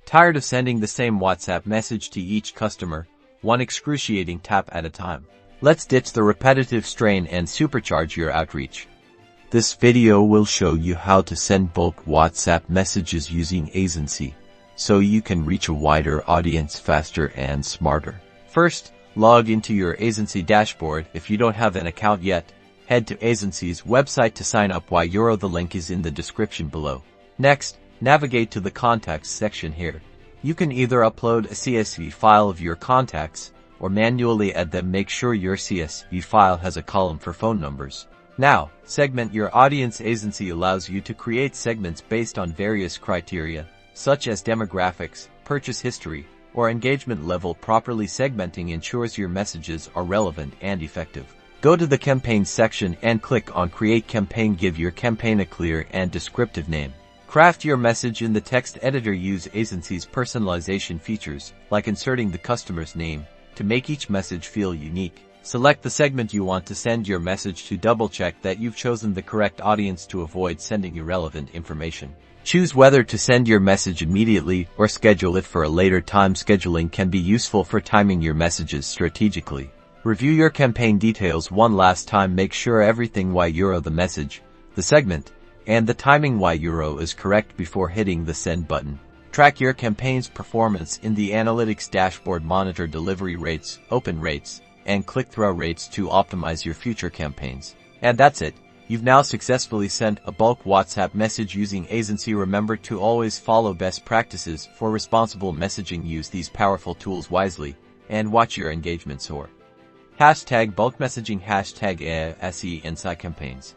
Tired of sending the same WhatsApp message to each customer, one excruciating tap at a time? Let's ditch the repetitive strain and supercharge your outreach. This video will show you how to send bulk WhatsApp messages using Aisensy, so you can reach a wider audience faster and smarter. First, log into your Aisensy dashboard. If you don't have an account yet, head to Aisensy's website to sign up. The link is in the description below. Next, navigate to the contacts section here. You can either upload a CSV file of your contacts or manually add them. Make sure your CSV file has a column for phone numbers. Now, segment your audience. Aisensy allows you to create segments based on various criteria, such as demographics, purchase history, or engagement level. Properly segmenting ensures your messages are relevant and effective. Go to the campaign section and click on Create Campaign. Give your campaign a clear and descriptive name. Craft your message in the text editor. Use Aisensy's personalization features, like inserting the customer's name, to make each message feel unique. Select the segment you want to send your message to. Double-check that you've chosen the correct audience to avoid sending irrelevant information. Choose whether to send your message immediately or schedule it for a later time. Scheduling can be useful for timing your messages strategically. Review your campaign details one last time. Make sure everything the message, the segment, and the timing is correct before hitting the send button. Track your campaign's performance in the analytics dashboard. Monitor delivery rates, open rates, and click-through rates to optimize your future campaigns. And that's it. You've now successfully sent a bulk WhatsApp message using Aisensy. Remember to always follow best practices for responsible messaging. Use these powerful tools wisely and watch your engagement soar. #bulk messaging #Aisensy campaigns.